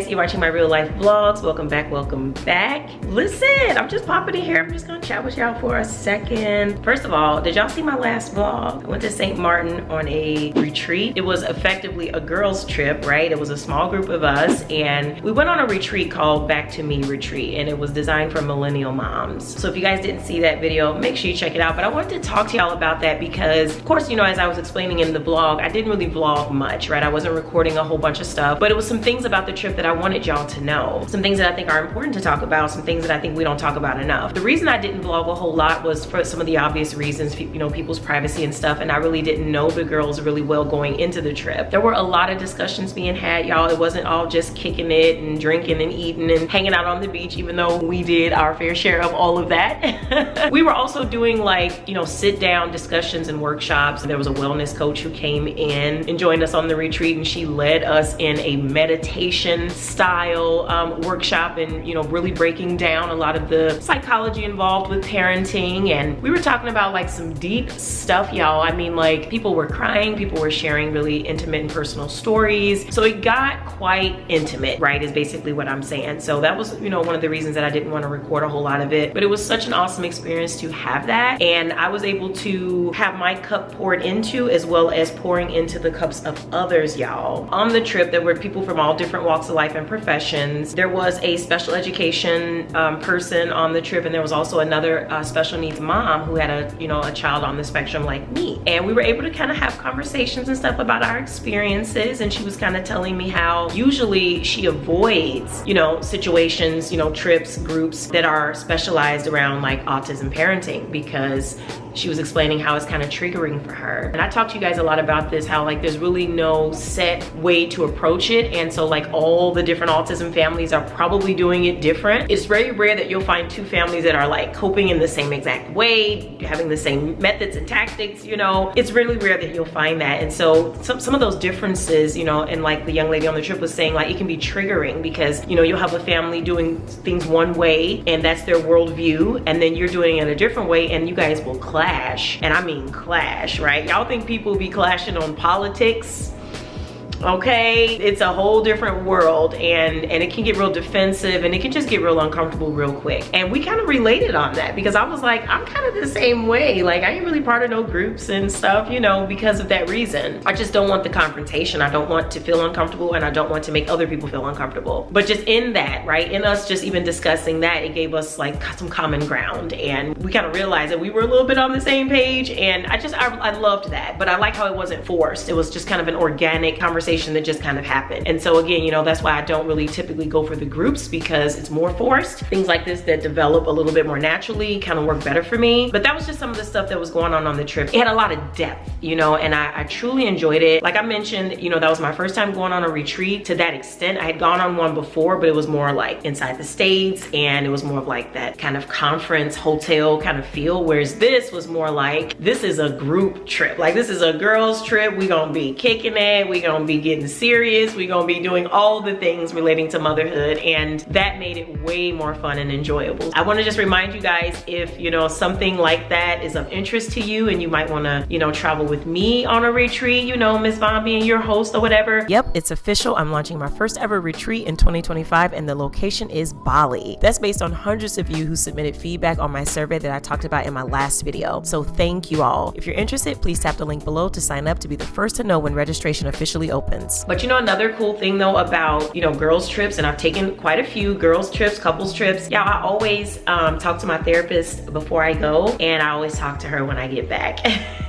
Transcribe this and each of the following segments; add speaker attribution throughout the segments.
Speaker 1: You're watching my real life vlogs. Welcome back, welcome back. Listen, I'm just popping in here. I'm just gonna chat with y'all for a second. First of all, did y'all see my last vlog? I went to St. Martin on a retreat. It was effectively a girls trip, right? It was a small group of us and we went on a retreat called Back to Me Retreat, and it was designed for millennial moms. So if you guys didn't see that video, make sure you check it out. But I wanted to talk to y'all about that because, of course, you know, as I was explaining in the vlog, I didn't really vlog much, right? I wasn't recording a whole bunch of stuff, but it was some things about the trip that I wanted y'all to know. Some things that I think are important to talk about, some things that I think we don't talk about enough. The reason I didn't vlog a whole lot was for some of the obvious reasons, you know, people's privacy and stuff, and I really didn't know the girls really well going into the trip. There were a lot of discussions being had, y'all. It wasn't all just kicking it and drinking and eating and hanging out on the beach, even though we did our fair share of all of that. We were also doing, like, you know, sit down discussions and workshops. There was a wellness coach who came in and joined us on the retreat, and she led us in a meditation style workshop, and, you know, really breaking down a lot of the psychology involved with parenting. And we were talking about like some deep stuff, y'all. I mean, like, people were crying, people were sharing really intimate and personal stories. So it got quite intimate, right, is basically what I'm saying. So that was, you know, one of the reasons that I didn't want to record a whole lot of it, but it was such an awesome experience to have that. And I was able to have my cup poured into, as well as pouring into the cups of others, y'all. On the trip, there were people from all different walks of life and professions. There was a special education person on the trip, and there was also another special needs mom who had a child on the spectrum like me. And we were able to kind of have conversations and stuff about our experiences, and she was kind of telling me how usually she avoids, you know, situations, you know, trips, groups that are specialized around like autism parenting, because she was explaining how it's kind of triggering for her. And I talked to you guys a lot about this, how like there's really no set way to approach it. And so like all the different autism families are probably doing it different. It's very rare that you'll find two families that are like coping in the same exact way, having the same methods and tactics, you know. It's really rare that you'll find that. And so some of those differences, you know, and like the young lady on the trip was saying, like, it can be triggering because, you know, you'll have a family doing things one way and that's their worldview, and then you're doing it a different way, and you guys will clash. And I mean clash, right? Y'all think people be clashing on politics? Okay, it's a whole different world, and it can get real defensive, and it can just get real uncomfortable real quick. And we kind of related on that because I was like, I'm kind of the same way. Like, I ain't really part of no groups and stuff, you know, because of that reason. I just don't want the confrontation. I don't want to feel uncomfortable, and I don't want to make other people feel uncomfortable. But just in that, right, in us just even discussing that, it gave us like some common ground, and we kind of realized that we were a little bit on the same page. And I loved that. But I like how it wasn't forced. It was just kind of an organic conversation that just kind of happened. And so again, you know, that's why I don't really typically go for the groups, because it's more forced. Things like this that develop a little bit more naturally kind of work better for me. But that was just some of the stuff that was going on the trip. It had a lot of depth, you know, and I truly enjoyed it. Like I mentioned, you know, that was my first time going on a retreat to that extent. I had gone on one before, but it was more like inside the States, and it was more of like that kind of conference hotel kind of feel, whereas this was more like, this is a group trip. Like, this is a girls trip. We gonna be kicking it. We gonna be getting serious. We gonna be doing all the things relating to motherhood, and that made it way more fun and enjoyable. I want to just remind you guys, if, you know, something like that is of interest to you and you might want to, you know, travel with me on a retreat, you know, Miss Vaughn being your host or whatever. Yep, it's official. I'm launching my first ever retreat in 2025, and the location is Bali. That's based on hundreds of you who submitted feedback on my survey that I talked about in my last video. So thank you all. If you're interested, please tap the link below to sign up to be the first to know when registration officially opens. But you know, another cool thing though about, you know, girls trips, and I've taken quite a few girls trips, couples trips. Yeah, I always talk to my therapist before I go, and I always talk to her when I get back.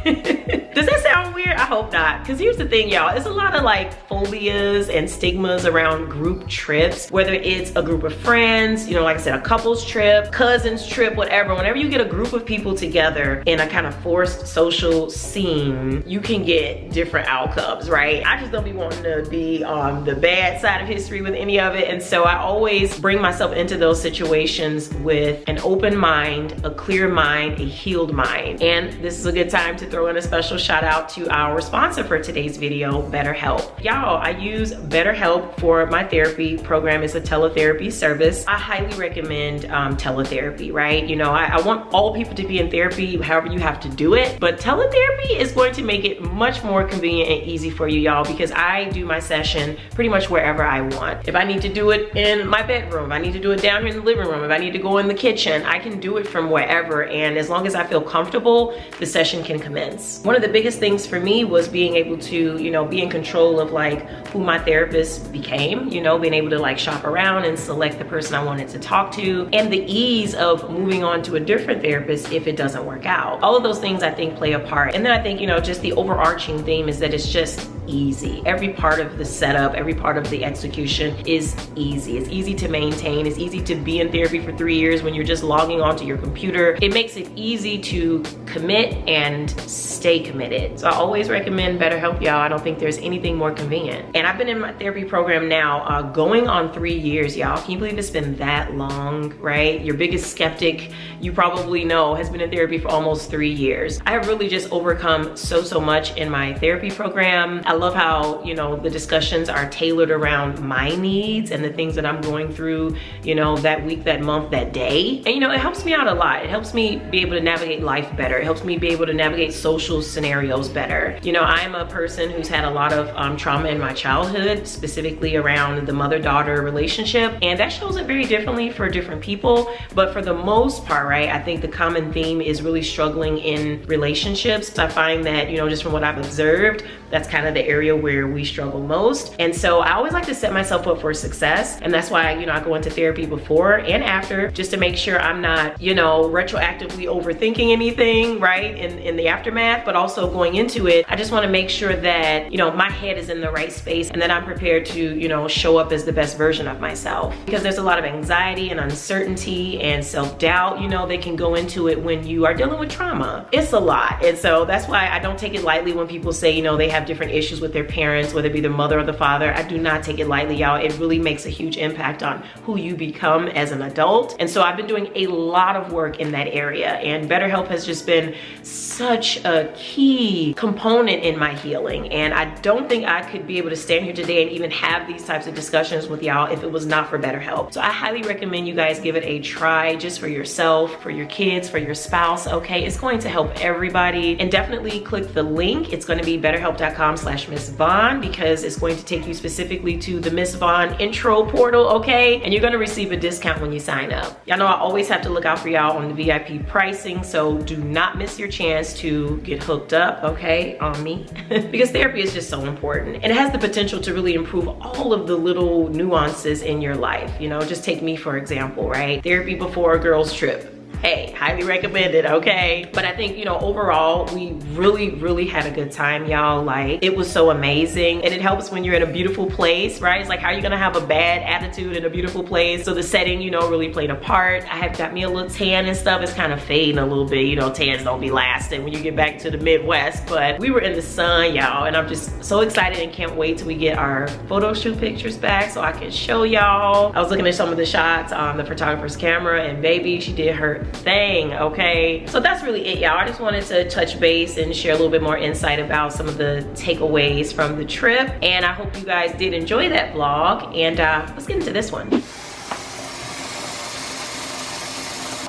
Speaker 1: Does that sound weird? I hope not. Because here's the thing, y'all. It's a lot of like phobias and stigmas around group trips, whether it's a group of friends, you know, like I said, a couples trip, cousins trip, whatever. Whenever you get a group of people together in a kind of forced social scene, you can get different outcomes, right? I just don't be wanting to be on the bad side of history with any of it. And so I always bring myself into those situations with an open mind, a clear mind, a healed mind. And this is a good time to throw in a special shout out to our sponsor for today's video, BetterHelp. Y'all, I use BetterHelp for my therapy program. It's a teletherapy service. I highly recommend teletherapy, right? You know, I want all people to be in therapy, however you have to do it, but teletherapy is going to make it much more convenient and easy for you, y'all, because I do my session pretty much wherever I want. If I need to do it in my bedroom, if I need to do it down here in the living room, if I need to go in the kitchen, I can do it from wherever, and as long as I feel comfortable, the session can commence. One of the biggest things for me was being able to, you know, be in control of like who my therapist became, you know, being able to like shop around and select the person I wanted to talk to, and the ease of moving on to a different therapist if it doesn't work out. All of those things I think play a part. And then I think, you know, just the overarching theme is that it's just easy. Every part of the setup, every part of the execution is easy. It's easy to maintain. It's easy to be in therapy for 3 years when you're just logging onto your computer. It makes it easy to commit and stay committed. So I always recommend BetterHelp, y'all. I don't think there's anything more convenient. And I've been in my therapy program now going on 3 years, y'all. Can you believe it's been that long, right? Your biggest skeptic, you probably know, has been in therapy for almost 3 years. I have really just overcome so much in my therapy program. I love how, you know, the discussions are tailored around my needs and the things that I'm going through, you know, that week, that month, that day. And, you know, it helps me out a lot. It helps me be able to navigate life better. It helps me be able to navigate social scenarios better. You know, I'm a person who's had a lot of trauma in my childhood, specifically around the mother-daughter relationship. And that shows it very differently for different people. But for the most part, right, I think the common theme is really struggling in relationships. I find that, you know, just from what I've observed, that's kind of the area where we struggle most. And so I always like to set myself up for success. And that's why, you know, I go into therapy before and after, just to make sure I'm not, you know, retroactively overthinking anything, right, in the aftermath. But also going into it, I just want to make sure that, you know, my head is in the right space and that I'm prepared to, you know, show up as the best version of myself. Because there's a lot of anxiety and uncertainty and self-doubt, you know, that can go into it when you are dealing with trauma. It's a lot. And so that's why I don't take it lightly when people say, you know, they have different issues with their parents, whether it be the mother or the father. I do not take it lightly, y'all. It really makes a huge impact on who you become as an adult. And so I've been doing a lot of work in that area, and BetterHelp has just been such a key component in my healing. And I don't think I could be able to stand here today and even have these types of discussions with y'all if it was not for BetterHelp. So I highly recommend you guys give it a try, just for yourself, for your kids, for your spouse, okay? It's going to help everybody. And definitely click the link. It's going to be betterhelp.com/MsVaughn, because it's going to take you specifically to the Ms. Vaughn intro portal, okay? And you're going to receive a discount when you sign up. Y'all know I always have to look out for y'all on the VIP pricing, so do not miss your chance to get hooked up, okay, on me. Because therapy is just so important, and it has the potential to really improve all of the little nuances in your life. You know, just take me for example, right? Therapy before a girls trip. Hey, highly recommended, okay? But I think, you know, overall, we really had a good time, y'all. Like, it was so amazing. And it helps when you're in a beautiful place, right? It's like, how are you gonna have a bad attitude in a beautiful place? So the setting, you know, really played a part. I have got me a little tan and stuff. It's kind of fading a little bit. You know, tans don't be lasting when you get back to the Midwest. But we were in the sun, y'all. And I'm just so excited and can't wait till we get our photo shoot pictures back so I can show y'all. I was looking at some of the shots on the photographer's camera, and baby, she did her thing, okay? So that's really it, y'all. I just wanted to touch base and share a little bit more insight about some of the takeaways from the trip, and I hope you guys did enjoy that vlog. And let's get into this one.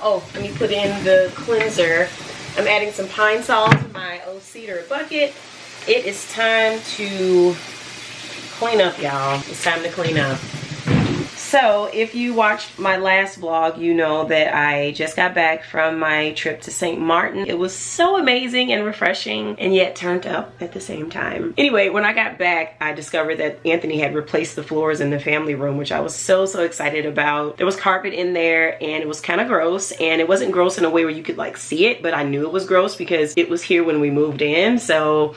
Speaker 1: Oh, let me put in the cleanser. I'm adding some pine salt to my old cedar bucket. It is time to clean up, y'all. It's time to clean up. So if you watched my last vlog, you know that I just got back from my trip to St. Martin. It was so amazing and refreshing, and yet turned up at the same time. Anyway, when I got back, I discovered that Anthony had replaced the floors in the family room, which I was so excited about. There was carpet in there, and it was kind of gross, and it wasn't gross in a way where you could like see it, but I knew it was gross because it was here when we moved in. So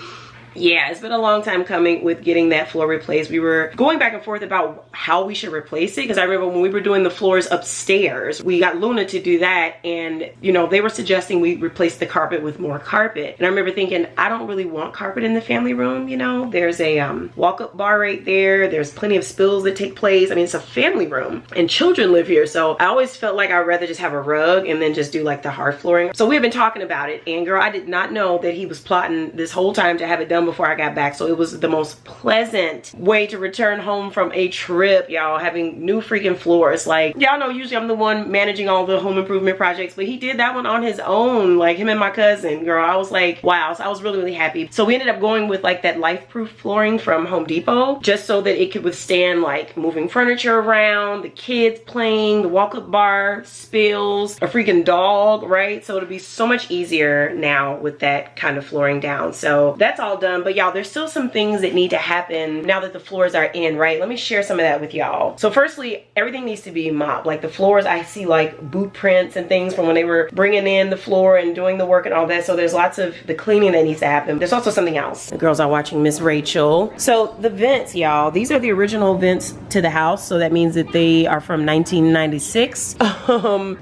Speaker 1: yeah, it's been a long time coming with getting that floor replaced. We were going back and forth about how we should replace it, because I remember when we were doing the floors upstairs, we got Luna to do that, and you know, they were suggesting we replace the carpet with more carpet. And I remember thinking, I don't really want carpet in the family room, you know? There's a walk-up bar right there. There's plenty of spills that take place. I mean, it's a family room and children live here, so I always felt like I'd rather just have a rug and then just do like the hard flooring. So we've been talking about it, and girl, I did not know that he was plotting this whole time to have it done done before I got back. So it was the most pleasant way to return home from a trip, y'all, having new freaking floors. Like, y'all know usually I'm the one managing all the home improvement projects, but he did that one on his own, like him and my cousin, girl. I was like, wow. So I was really, really happy. So we ended up going with like that life-proof flooring from Home Depot, just so that it could withstand like moving furniture around, the kids playing, the walk-up bar, spills, a freaking dog, right? So it'll be so much easier now with that kind of flooring down. So that's all done. But y'all, there's still some things that need to happen now that the floors are in, right? Let me share some of that with y'all. So firstly, everything needs to be mopped. Like the floors, I see like boot prints and things from when they were bringing in the floor and doing the work and all that. So there's lots of the cleaning that needs to happen. There's also something else. The girls are watching Miss Rachel. So the vents, y'all, these are the original vents to the house. So that means that they are from 1996.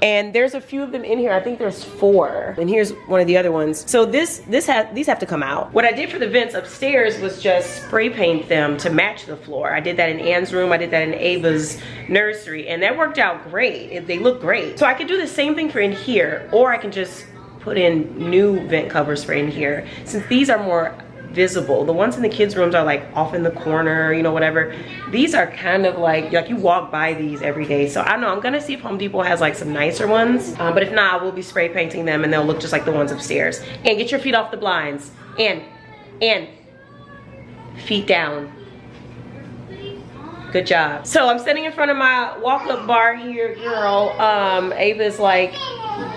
Speaker 1: And there's a few of them in here. I think there's 4. And here's one of the other ones. So these have to come out. What I did for the vents upstairs was just spray paint them to match the floor. I did that in Anne's room. I did that in Ava's nursery, and that worked out great. They look great. So I could do the same thing for in here, or I can just put in new vent covers for in here. Since these are more visible, the ones in the kids' rooms are like off in the corner, you know, whatever. These are kind of like you walk by these every day. So I don't know, I'm gonna see if Home Depot has like some nicer ones. But if not, I will be spray painting them and they'll look just like the ones upstairs. And get your feet off the blinds. And feet down. Good job. So I'm sitting in front of my walk-up bar here, girl. Ava's like,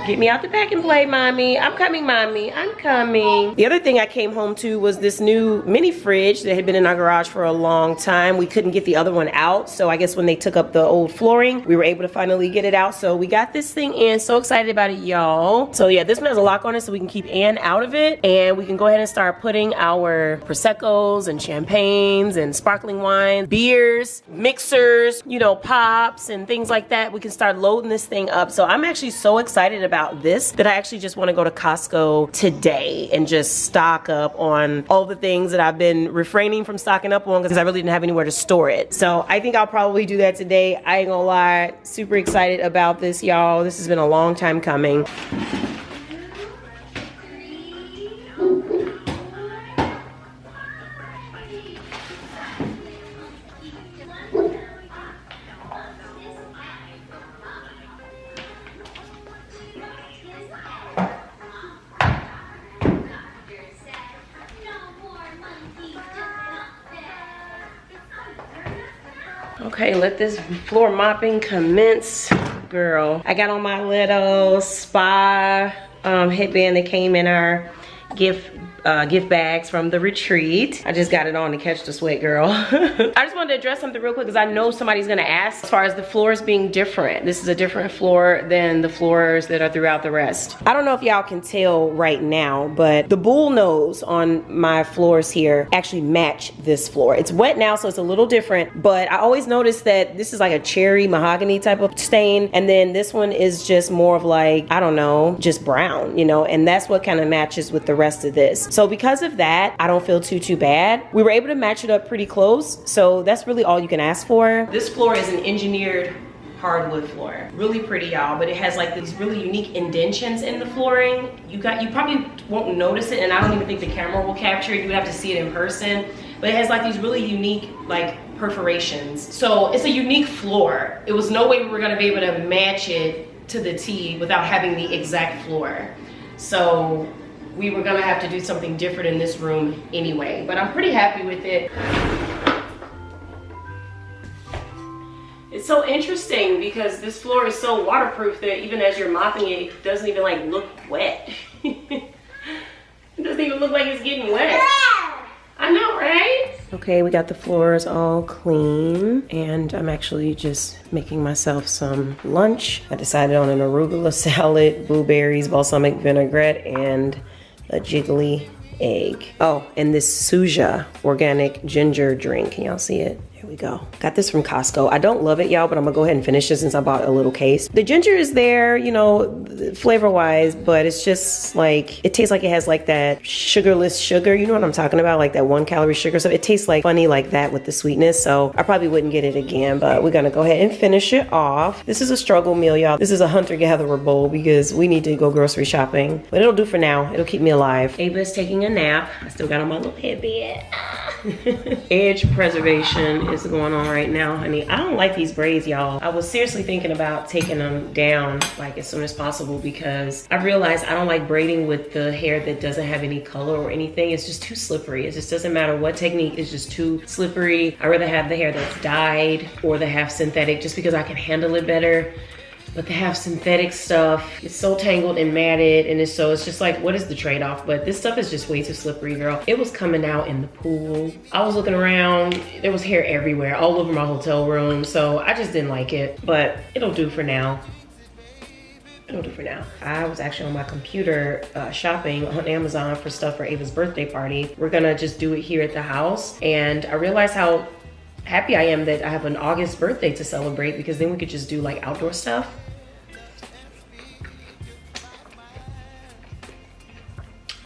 Speaker 1: get me out the pack and play, mommy. I'm coming, mommy. I'm coming. The other thing I came home to was this new mini fridge that had been in our garage for a long time. We couldn't get the other one out. So I guess when they took up the old flooring, we were able to finally get it out. So we got this thing in. So excited about it, y'all. So yeah, this one has a lock on it so we can keep Anne out of it. And we can go ahead and start putting our Prosecco's and champagnes and sparkling wine, beers, mixers, you know, pops and things like that. We can start loading this thing up. So I'm actually so excited about this that I actually just want to go to Costco today and just stock up on all the things that I've been refraining from stocking up on because I really didn't have anywhere to store it. So I think I'll probably do that today. I ain't gonna lie, super excited about this, y'all. This has been a long time coming. Okay, let this floor mopping commence, girl. I got on my little spa headband that came in our gift bags from the retreat. I just got it on to catch the sweat, girl. I just wanted to address something real quick because I know somebody's gonna ask as far as the floors being different. This is a different floor than the floors that are throughout the rest. I don't know if y'all can tell right now, but the bull nose on my floors here actually match this floor. It's wet now, so it's a little different, but I always notice that this is like a cherry mahogany type of stain, and then this one is just more of like, I don't know, just brown, you know, and that's what kind of matches with the rest of this. So because of that, I don't feel too bad. We were able to match it up pretty close, so that's really all you can ask for. This floor is an engineered hardwood floor. Really pretty, y'all, but it has like these really unique indentions in the flooring. You probably won't notice it, and I don't even think the camera will capture it. You would have to see it in person, but it has like these really unique like perforations. So it's a unique floor. It was no way we were gonna be able to match it to the T without having the exact floor. So we were gonna have to do something different in this room anyway, but I'm pretty happy with it. It's so interesting because this floor is so waterproof that even as you're mopping it, it doesn't even like look wet. It doesn't even look like it's getting wet. I know, right? Okay, we got the floors all clean, and I'm actually just making myself some lunch. I decided on an arugula salad, blueberries, balsamic vinaigrette, and a jiggly egg. Oh, and this Suja organic ginger drink. Can y'all see it? Here we go. Got this from Costco. I don't love it, y'all, but I'm gonna go ahead and finish it since I bought a little case. The ginger is there, you know, flavor-wise, but it's just like, it tastes like it has like that sugarless sugar. You know what I'm talking about? Like that 1-calorie sugar. So it tastes like funny like that with the sweetness. So I probably wouldn't get it again, but we're gonna go ahead and finish it off. This is a struggle meal, y'all. This is a hunter-gatherer bowl because we need to go grocery shopping, but it'll do for now. It'll keep me alive. Ava's taking a nap. I still got on my little headband. Edge preservation is going on right now, honey. I don't like these braids, y'all. I was seriously thinking about taking them down like as soon as possible because I realized I don't like braiding with the hair that doesn't have any color or anything. It's just too slippery. It just doesn't matter what technique, it's just too slippery. I'd rather have the hair that's dyed or the half synthetic just because I can handle it better. But they have synthetic stuff. It's so tangled and matted, and it's just like, what is the trade-off? But this stuff is just way too slippery, girl. It was coming out in the pool. I was looking around, there was hair everywhere, all over my hotel room. So I just didn't like it, but it'll do for now. It'll do for now. I was actually on my computer shopping on Amazon for stuff for Ava's birthday party. We're gonna just do it here at the house. And I realized how happy I am that I have an August birthday to celebrate because then we could just do like outdoor stuff.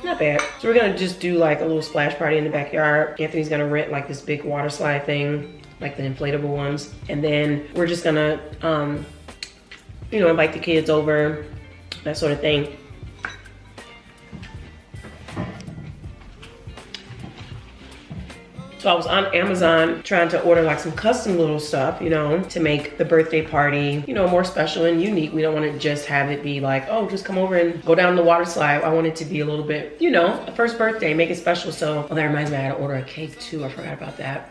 Speaker 1: Not bad. So we're gonna just do like a little splash party in the backyard. Anthony's gonna rent like this big water slide thing, like the inflatable ones. And then we're just gonna, you know, invite the kids over, that sort of thing. So I was on Amazon trying to order like some custom little stuff, you know, to make the birthday party, you know, more special and unique. We don't want to just have it be like, oh, just come over and go down the water slide. I want it to be a little bit, you know, a first birthday, make it special. So, oh, that reminds me, I had to order a cake too. I forgot about that.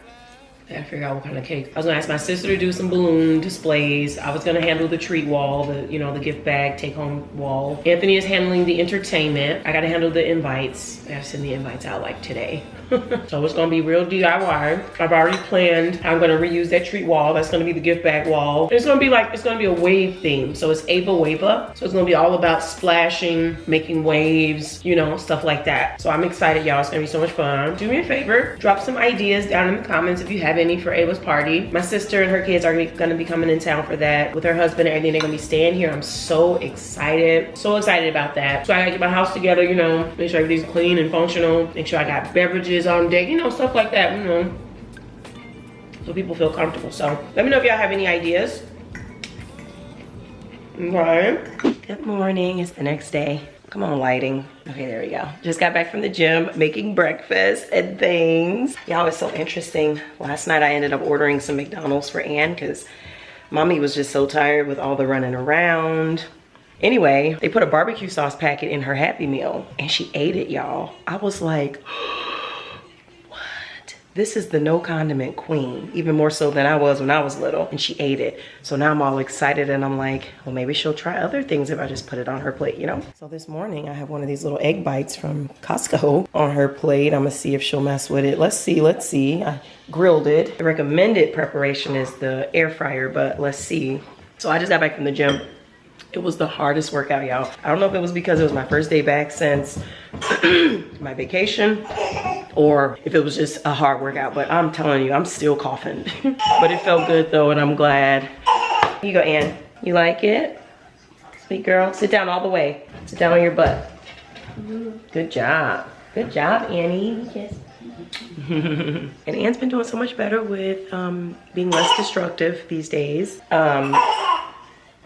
Speaker 1: I gotta figure out what kind of cake. I was gonna ask my sister to do some balloon displays. I was gonna handle the treat wall, the, you know, the gift bag, take home wall. Anthony is handling the entertainment. I gotta handle the invites. I gotta send the invites out like today. So it's gonna be real DIY. I've already planned how I'm gonna reuse that treat wall. That's gonna be the gift bag wall. It's gonna be like, it's gonna be a wave theme. So it's Ava Wava. So it's gonna be all about splashing, making waves, you know, stuff like that. So I'm excited, y'all. It's gonna be so much fun. Do me a favor, drop some ideas down in the comments if you have any for Ava's party. My sister and her kids are gonna be coming in town for that with her husband and everything. They're gonna be staying here. I'm so excited. So excited about that. So I gotta get my house together, you know, make sure everything's clean and functional. Make sure I got beverages on deck, you know, stuff like that, you know, so people feel comfortable. So let me know if y'all have any ideas. Okay. Good morning. It's the next day. Come on, lighting. Okay, there we go. Just got back from the gym, making breakfast and things. Y'all, it's so interesting. Last night I ended up ordering some McDonald's for Ann because mommy was just so tired with all the running around. Anyway, they put a barbecue sauce packet in her Happy Meal and she ate it, y'all. I was like, this is the no condiment queen, even more so than I was when I was little, and she ate it. So now I'm all excited and I'm like, well, maybe she'll try other things if I just put it on her plate, you know? So this morning I have one of these little egg bites from Costco on her plate. I'm gonna see if she'll mess with it. Let's see. I grilled it. The recommended preparation is the air fryer, but let's see. So I just got back from the gym. It was the hardest workout, y'all. I don't know if it was because it was my first day back since my vacation or if it was just a hard workout, but I'm telling you, I'm still coughing. But it felt good though, and I'm glad. Here you go, Ann. You like it? Sweet girl. Sit down all the way. Sit down on your butt. Good job. Good job, Annie. Yes. And Ann's been doing so much better with being less destructive these days.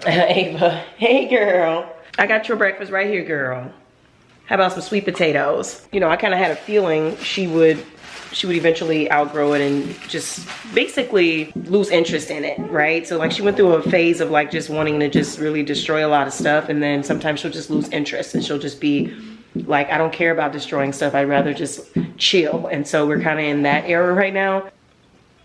Speaker 1: Ava, hey girl. I got your breakfast right here, girl. How about some sweet potatoes? You know, I kind of had a feeling she would eventually outgrow it and just basically lose interest in it, right? So like she went through a phase of like just wanting to just really destroy a lot of stuff, and then sometimes she'll just lose interest and she'll just be like, I don't care about destroying stuff, I'd rather just chill. And so we're kind of in that era right now.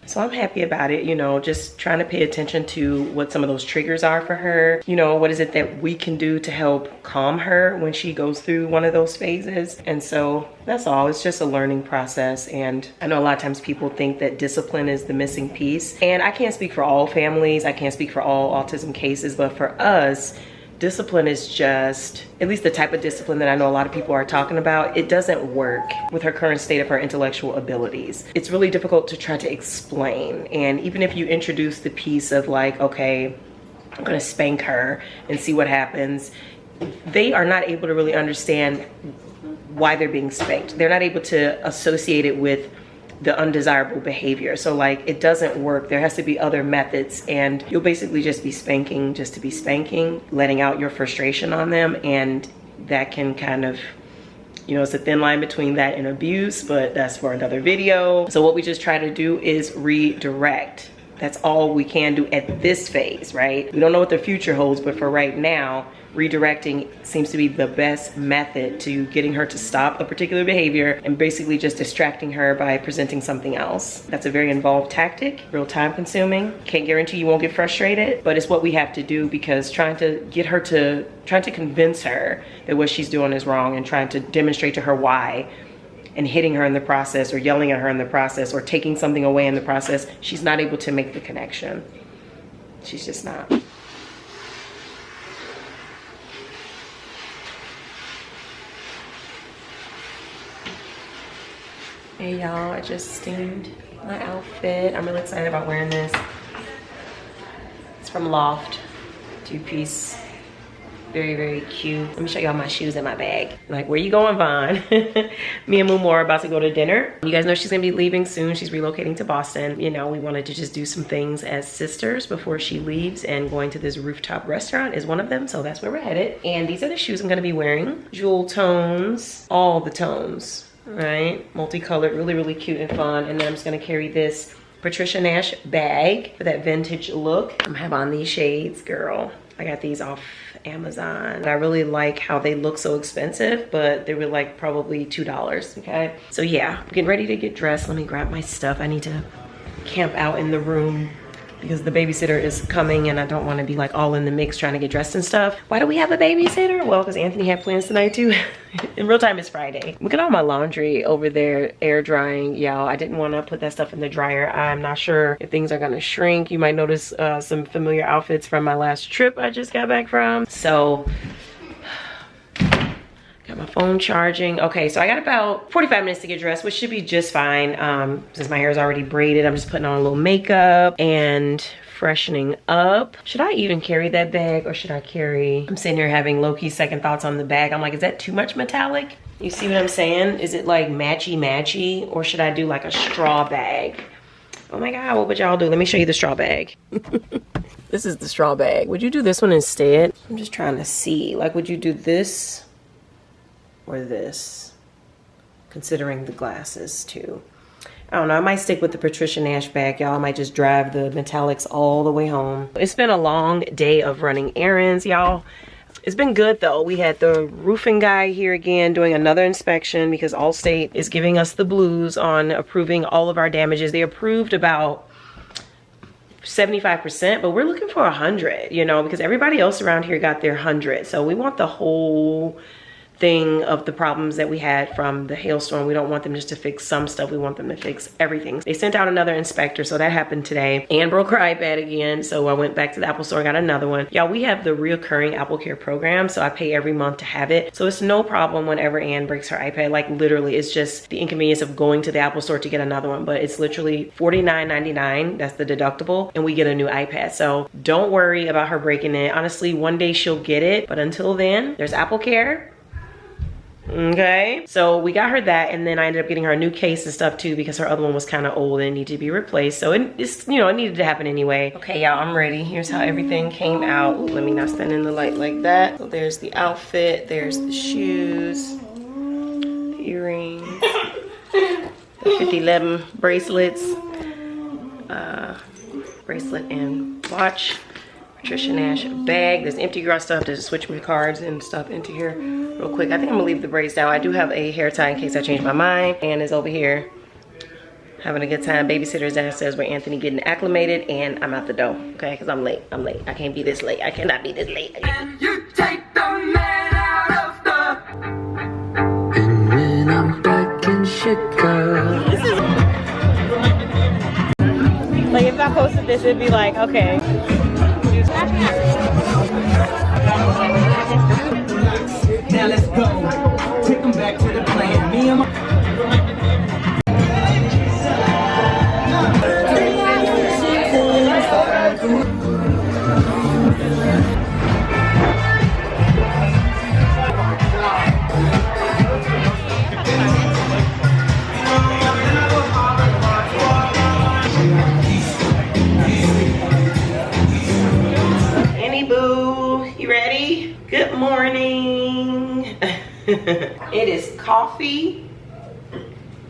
Speaker 1: So I'm happy about it, you know, just trying to pay attention to what some of those triggers are for her. You know, what is it that we can do to help calm her when she goes through one of those phases? And so that's all. It's just a learning process. And I know a lot of times people think that discipline is the missing piece. And I can't speak for all families. I can't speak for all autism cases, but for us, discipline is just, at least the type of discipline that I know a lot of people are talking about, it doesn't work with her current state of her intellectual abilities. It's really difficult to try to explain. And even if you introduce the piece of like, okay, I'm gonna spank her and see what happens, they are not able to really understand why they're being spanked. They're not able to associate it with the undesirable behavior. So like, it doesn't work. There has to be other methods, and you'll basically just be spanking just to be spanking, letting out your frustration on them. And that can kind of, you know, it's a thin line between that and abuse, but that's for another video. So what we just try to do is redirect. That's all we can do at this phase, right? We don't know what the future holds, but for right now, redirecting seems to be the best method to getting her to stop a particular behavior and basically just distracting her by presenting something else. That's a very involved tactic, real time consuming. Can't guarantee you won't get frustrated, but it's what we have to do, because trying to convince her that what she's doing is wrong and trying to demonstrate to her why, and hitting her in the process or yelling at her in the process or taking something away in the process, she's not able to make the connection. She's just not. Hey y'all, I just steamed my outfit. I'm really excited about wearing this. It's from Loft, 2-piece. Very, very cute. Let me show y'all my shoes in my bag. Like, where you going, Vaughn? Me and Mumu are about to go to dinner. You guys know she's gonna be leaving soon. She's relocating to Boston. You know, we wanted to just do some things as sisters before she leaves, and going to this rooftop restaurant is one of them, so that's where we're headed. And these are the shoes I'm gonna be wearing. Jewel tones, all the tones, right? Multicolored, really, really cute and fun. And then I'm just gonna carry this Patricia Nash bag for that vintage look. I'm gonna have on these shades, girl. I got these off Amazon. I really like how they look so expensive, but they were like probably $2, okay? So yeah, I'm getting ready to get dressed. Let me grab my stuff. I need to camp out in the room because the babysitter is coming and I don't want to be like all in the mix trying to get dressed and stuff. Why do we have a babysitter? Well, because Anthony had plans tonight too. In real time, it's Friday. Look at all my laundry over there air drying, y'all. I didn't want to put that stuff in the dryer. I'm not sure if things are gonna shrink. You might notice some familiar outfits from my last trip I just got back from. So, got my phone charging. Okay, so I got about 45 minutes to get dressed, which should be just fine. Since my hair is already braided, I'm just putting on a little makeup and freshening up. Should I even carry that bag or should I carry, I'm sitting here having low-key second thoughts on the bag. I'm like, is that too much metallic? You see what I'm saying? Is it like matchy-matchy, or should I do like a straw bag? Oh my God, what would y'all do? Let me show you the straw bag. This is the straw bag. Would you do this one instead? I'm just trying to see, like, would you do this or this? Considering the glasses too. I don't know, I might stick with the Patricia Nash bag, y'all. I might just drive the metallics all the way home. It's been a long day of running errands, y'all. It's been good though. We had the roofing guy here again doing another inspection because Allstate is giving us the blues on approving all of our damages. They approved about 75%, but we're looking for 100, you know, because everybody else around here got their 100. So we want the whole thing of the problems that we had from the hailstorm. We don't want them just to fix some stuff. We want them to fix everything. They sent out another inspector, so that happened today. Anne broke her iPad again, so I went back to the Apple store, got another one. Y'all, we have the reoccurring Apple Care program, so I pay every month to have it. So it's no problem whenever Anne breaks her iPad. Like literally, it's just the inconvenience of going to the Apple store to get another one, but it's literally $49.99. That's the deductible, and we get a new iPad. So don't worry about her breaking it. Honestly, one day she'll get it, but until then, there's Apple Care. Okay, so we got her that, and then I ended up getting her a new case and stuff too because her other one was kind of old and needed to be replaced. So it's, you know, it needed to happen anyway. Okay, y'all, I'm ready. Here's how everything came out. Ooh, let me not stand in the light like that. So there's the outfit, there's the shoes, the earrings, the 5011 bracelets, bracelet and watch. Patricia Nash bag. There's empty girl stuff to switch my cards and stuff into here real quick. I think I'm gonna leave the braids down. I do have a hair tie in case I change my mind. Anne is over here having a good time. Babysitter's downstairs where Anthony getting acclimated, and I'm out the door, okay? Because I'm late. I'm late. I can't be this late. I cannot be this late. And you take the man out of the... And when I'm back in Chicago. Like if I posted this, it'd be like, okay. Good morning. It is coffee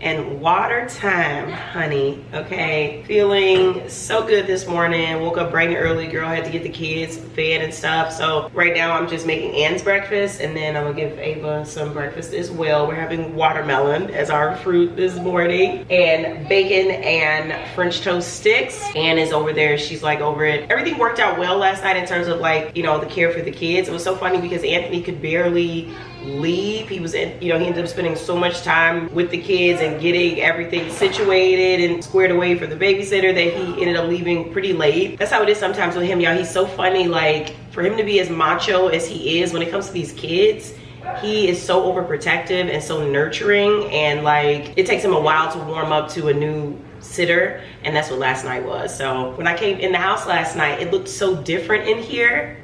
Speaker 1: and water time, honey. Okay, feeling so good this morning. Woke up bright and early. Girl, had to get the kids fed and stuff. So right now I'm just making Ann's breakfast, and then I'm gonna give Ava some breakfast as well. We're having watermelon as our fruit this morning, and bacon and French toast sticks. Ann is over there. She's like over it. Everything worked out well last night in terms of, like, you know, the care for the kids. It was so funny because Anthony could barely leave. He was in, you know, he ended up spending so much time with the kids and getting everything situated and squared away for the babysitter that he ended up leaving pretty late. That's how it is sometimes with him, y'all. He's so funny. Like, for him to be as macho as he is when it comes to these kids, he is so overprotective and so nurturing, and like it takes him a while to warm up to a new sitter, and that's what last night was. So when I came in the house last night, it looked so different in here.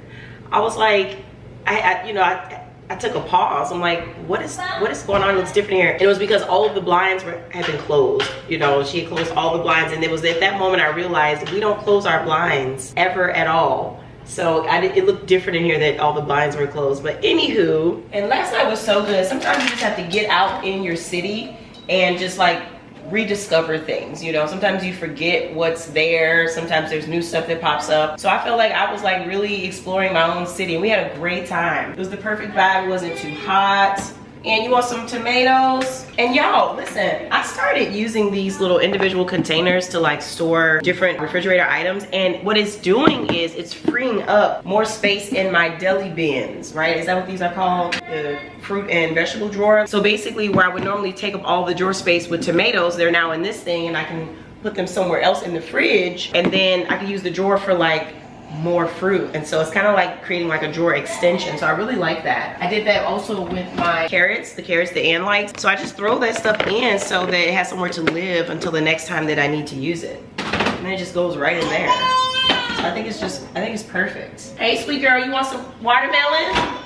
Speaker 1: I was like, I took a pause. I'm like, what is going on? It looks different here. And it was because all of the blinds had been closed. You know, she had closed all the blinds, and it was at that moment I realized we don't close our blinds ever at all. So it looked different in here that all the blinds were closed. But anywho, and last night was so good. Sometimes you just have to get out in your city and just like rediscover things, you know. Sometimes you forget what's there. Sometimes there's new stuff that pops up. So I felt like I was like really exploring my own city, and we had a great time. It was the perfect vibe. It wasn't too hot. And you want some tomatoes? And y'all, listen, I started using these little individual containers to like store different refrigerator items, and what it's doing is it's freeing up more space in my deli bins, right? Is that what these are called? The fruit and vegetable drawer. So basically where I would normally take up all the drawer space with tomatoes, they're now in this thing, and I can put them somewhere else in the fridge, and then I can use the drawer for like more fruit. And so it's kind of like creating like a drawer extension. So I really like that. I did that also with my carrots, the carrots that Ann likes. So I just throw that stuff in so that it has somewhere to live until the next time that I need to use it. And then it just goes right in there. So I think it's perfect. Hey, sweet girl, you want some watermelon?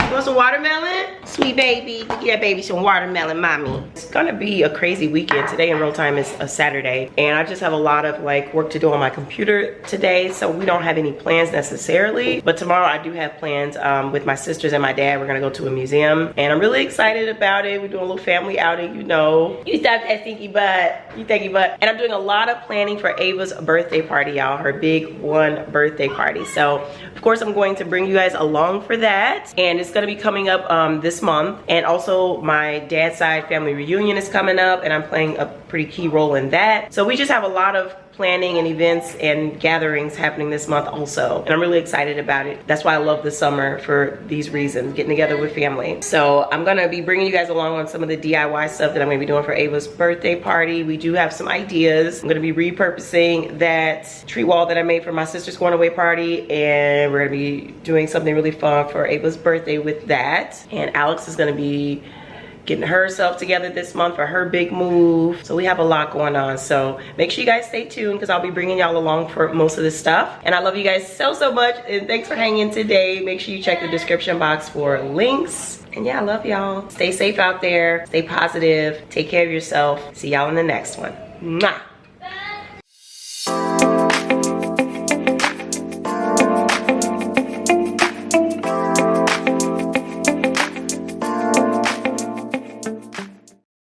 Speaker 1: You want some watermelon? Sweet baby, get that baby some watermelon, mommy. It's gonna be a crazy weekend. Today in real time is a Saturday, and I just have a lot of like work to do on my computer today, so we don't have any plans necessarily. But tomorrow I do have plans with my sisters and my dad. We're gonna go to a museum, and I'm really excited about it. We're doing a little family outing, you know. You stop that stinky butt, you stinky butt. And I'm doing a lot of planning for Ava's birthday party, y'all, her big one birthday party. So of course I'm going to bring you guys along for that, and it's gonna be coming up this month. And also my dad's side family reunion is coming up, and I'm playing a pretty key role in that. So we just have a lot of planning and events and gatherings happening this month also, and I'm really excited about it. That's why I love the summer, for these reasons, getting together with family. So I'm gonna be bringing you guys along on some of the DIY stuff that I'm gonna be doing for Ava's birthday party. We do have some ideas. I'm gonna be repurposing that tree wall that I made for my sister's going away party, and we're gonna be doing something really fun for Ava's birthday with that. And Alex is gonna be getting herself together this month for her big move. So we have a lot going on. So make sure you guys stay tuned, because I'll be bringing y'all along for most of this stuff. And I love you guys so, so much. And thanks for hanging today. Make sure you check the description box for links. And yeah, I love y'all. Stay safe out there. Stay positive. Take care of yourself. See y'all in the next one. Mwah.